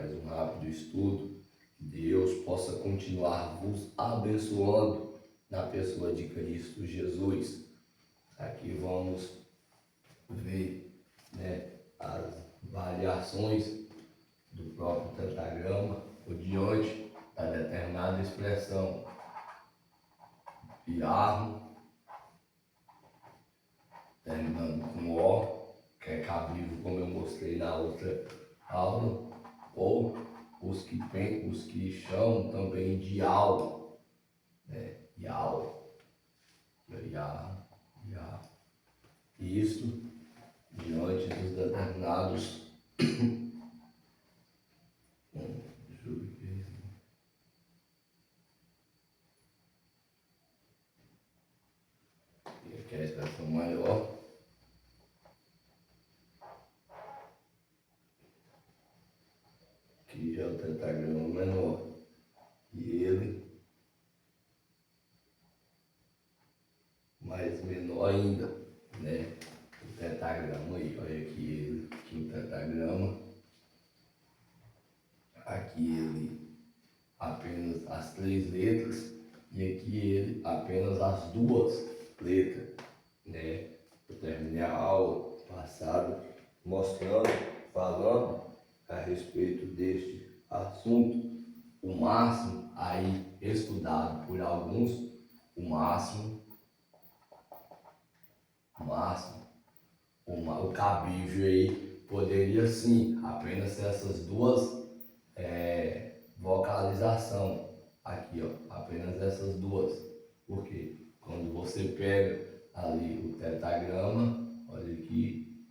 mais um rápido estudo. Que Deus possa continuar vos abençoando na pessoa de Cristo Jesus. Aqui vamos ver, as variações do próprio tetragrama por diante da determinada expressão. Iarro, terminando com O, que é cabível, como eu mostrei na outra aula, ou os que chamam também de Iau, Iau, Isto diante dos determinados e aqui é a expressão maior, que é o tetragrama menor, e ele mais menor ainda, o tetragrama aí, olha aqui o tetragrama, aqui ele apenas as 3 letras e aqui ele apenas as 2 letras, Eu terminei a aula passada mostrando, falando a respeito deste assunto. O máximo aí estudado por alguns, o cabível aí poderia sim apenas ser essas 2 vocalização aqui, apenas essas 2. Porque quando você pega ali o tetragrama, olha aqui,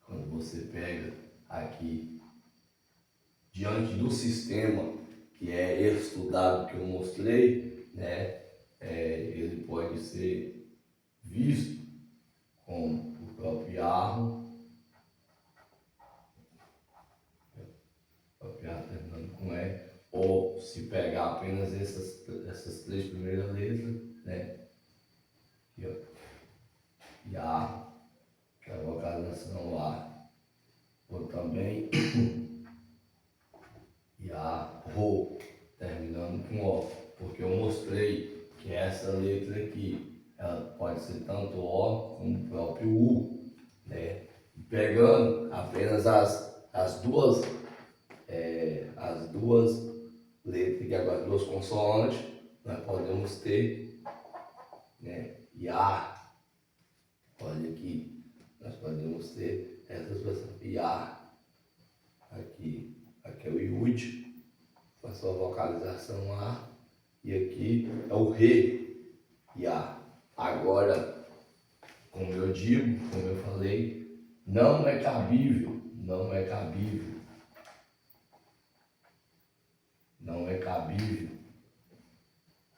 quando você pega aqui diante do sistema que é estudado, que eu mostrei, ele pode ser visto com o próprio Iarro, terminando com E, ou se pegar apenas essas 3 primeiras letras, aqui, Iarro, que é a vocalização A, ou também Iarro, terminando com O, porque eu mostrei que essa letra aqui, ela pode ser tanto O como o próprio U, E pegando apenas as duas letras, que agora 2 consoantes, nós podemos ter, Iar. Olha aqui, nós podemos ter essa expressão, Iar. Aqui é o Iud, com a sua vocalização A, e aqui é o Re, Iar. Agora, como eu falei, não é cabível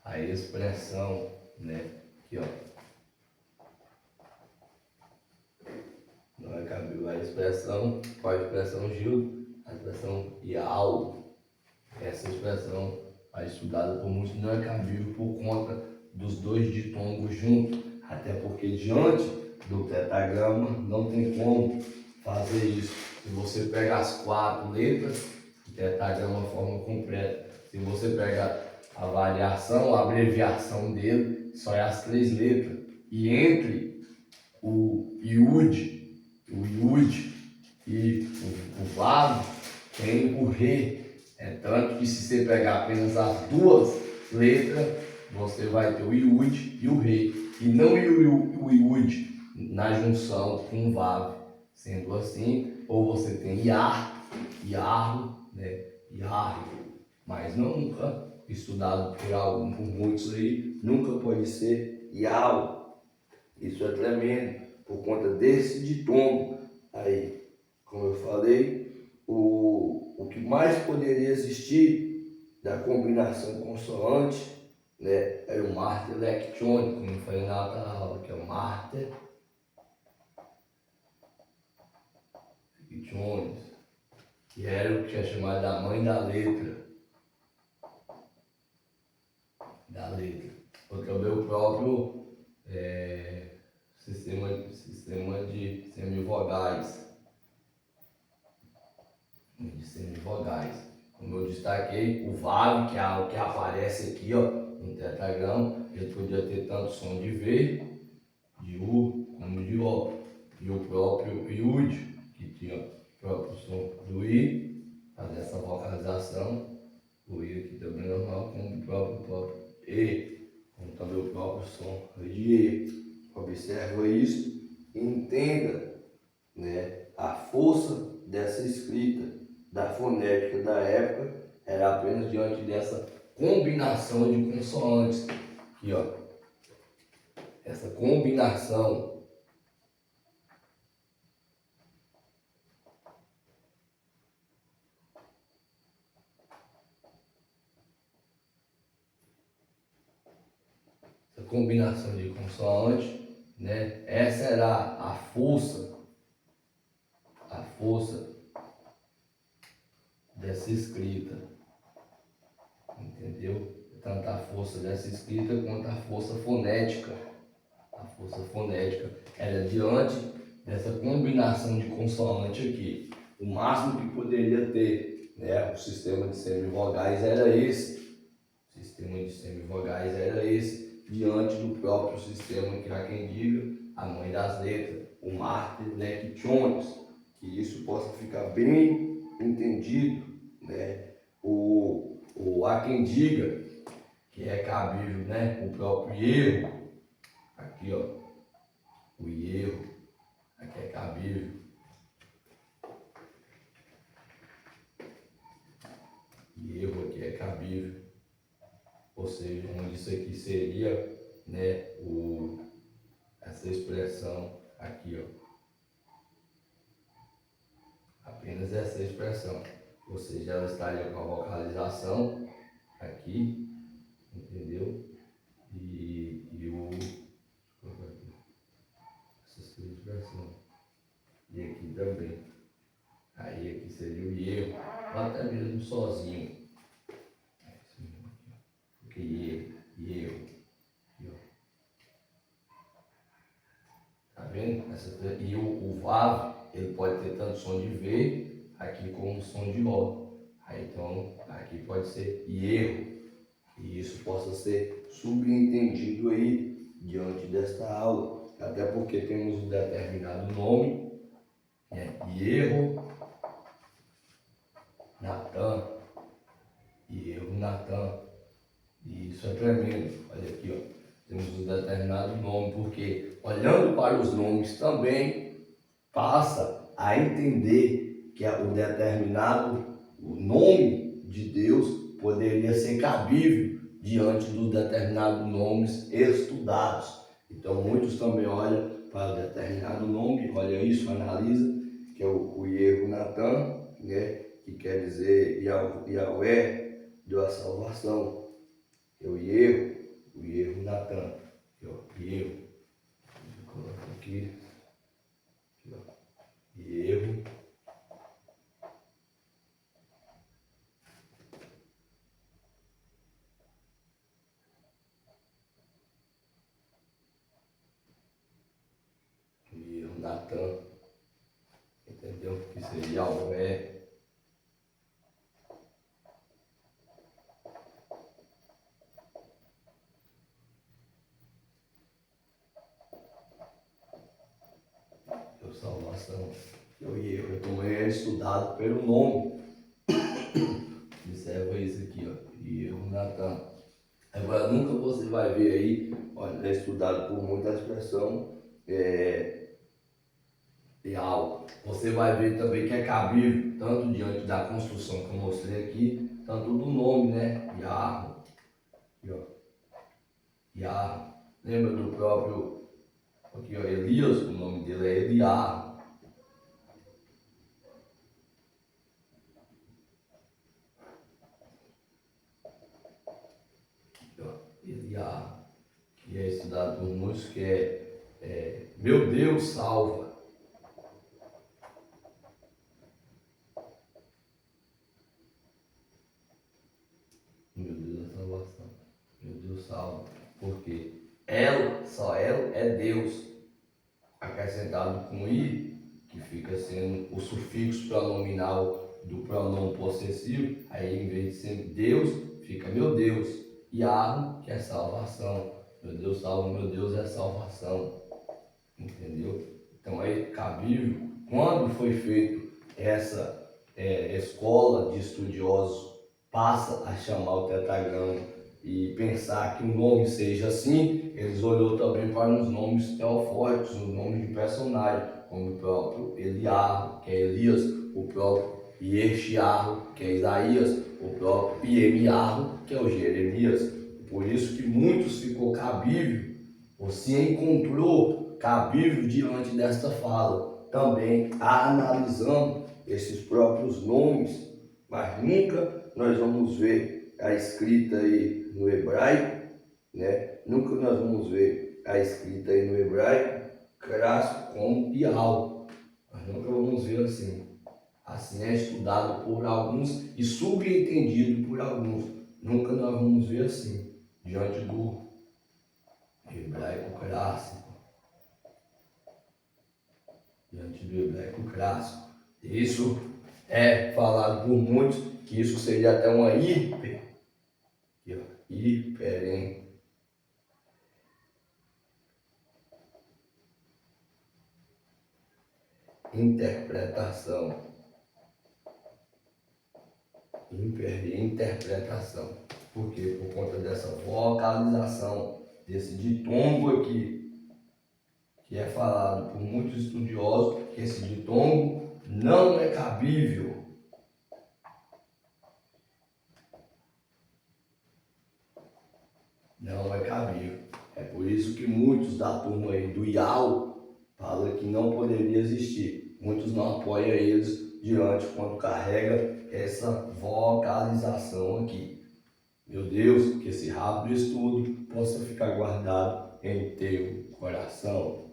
a expressão, aqui, não é cabível a expressão, qual a expressão, Gil? A expressão Iau. Essa expressão é estudada por muitos, não é cabível por conta dos 2 ditongos juntos, até porque diante do tetragrama não tem como fazer isso. Se você pegar as 4 letras, o tetragrama forma completa. Se você pegar a variação, a abreviação dele, só é as 3 letras. E entre o Iud e o Vav tem o Re. Tanto que se você pegar apenas as 2 letras, você vai ter o Iud e o Re. E não o Iud na junção com o Vav. Sendo assim, ou você tem Iarro, Iarro, mas nunca estudado por muitos aí, nunca pode ser Iau. Isso é tremendo, por conta desse ditongo aí. Como eu falei, o que mais poderia existir da combinação consoante, era o Master Lectione, como eu falei na outra aula, que é o Master Lectione, que era o que é chamado da mãe da letra. Ou também o próprio sistema de semivogais. semivogais. Como eu destaquei, o VAV, que é o que aparece aqui, ó, no tetragrama, ele podia ter tanto som de V, de U, como de O. E o próprio IUD, que tinha o próprio som do I, fazer essa vocalização, o I aqui também normal, como o próprio E, como também o próprio som de E. Observa isso e entenda, né, a força dessa escrita, da fonética da época, era apenas diante dessa combinação de consoantes. Aqui, ó, essa combinação. Combinação de consoante, né? Essa era a força dessa escrita, entendeu? Tanto a força dessa escrita quanto a força fonética. A força fonética era diante dessa combinação de consoante aqui. O máximo que poderia ter, né? O sistema de semivogais era esse. O sistema de semivogais era esse. Diante do próprio sistema que há quem diga a mãe das letras, o Mártir Lectiones, que isso possa ficar bem entendido, né? Há quem diga que é cabível, né? O próprio erro, aqui ó, o erro, aqui é cabível. E erro aqui é cabível. Ou seja, onde isso aqui seria, né, essa expressão aqui, ó. Apenas essa expressão. Ou seja, ela estaria com a vocalização aqui, entendeu? Essa expressão. E aqui também. Aí aqui seria o erro, ou até mesmo sozinho. Porque erro. Aqui, ó. Tá vendo? E o VAV, ele pode ter tanto som de V aqui como som de O. Aí então, aqui pode ser erro. E isso possa ser subentendido aí diante desta aula. Até porque temos um determinado nome, né? Erro Natan. Erro Natan. E isso é tremendo. Olha aqui, ó. Temos um determinado nome, porque olhando para os nomes também passa a entender que o determinado o nome de Deus poderia ser cabível diante dos determinados nomes estudados. Então muitos também olham para determinado nome, olha isso, analisa, que é o Yerro Natan, né, que quer dizer Yahweh deu a salvação. É o Yerro Natan, Yerro, vou colocar aqui, Yerro. Natan, entendeu? Que seria Yahweh. Deu salvação. O erro também é estudado pelo nome. Observa isso aqui, ó. Erro Natan. Agora nunca você vai ver aí, olha, é estudado por muita expressão, algo. Você vai ver também que é cabível, tanto diante da construção que eu mostrei aqui, tanto do nome, né? Yahweh. Aqui, ó. Yahweh. Lembra do próprio, aqui, ó, Elias, o nome dele é Eliarro. Eliarro, que é estudado por muitos, que é meu Deus salva. Meu Deus da salvação. Meu Deus salva. Porque só ela é Deus. Acrescentado com I, que fica sendo o sufixo pronominal do pronome possessivo, aí em vez de ser Deus, fica meu Deus. Yahweh, que é salvação. Meu Deus salva, meu Deus é salvação. Entendeu? Então é cabível. Quando foi feito essa escola de estudiosos, passa a chamar o tetragrama e pensar que o nome seja assim, eles olhou também para os nomes teofóricos, os nomes de personagem, como o próprio Eliarro, que é Elias, o próprio Iexiarro, que é Isaías, o próprio Iemiarro, que é o Jeremias. Por isso que muitos ficou cabível, ou se encontrou cabível diante desta fala, também analisando esses próprios nomes, mas nunca nós vamos ver a escrita aí no hebraico, né? Nunca nós vamos ver a escrita aí no hebraico, crasso como Ial. Nós nunca vamos ver assim. Assim é estudado por alguns e subentendido por alguns. Nunca nós vamos ver assim, diante do hebraico clássico. Diante do hebraico clássico. Isso é falado por muitos que isso seria até uma interpretação. Hiperinterpretação. Por quê? Por conta dessa vocalização, desse ditongo aqui, que é falado por muitos estudiosos, que esse ditongo não é cabível. Não é cabível. É por isso que muitos da turma aí do IAU falam que não poderia existir. Muitos não apoiam eles diante quando carrega essa vocalização aqui. Meu Deus, que esse rápido estudo possa ficar guardado em teu coração.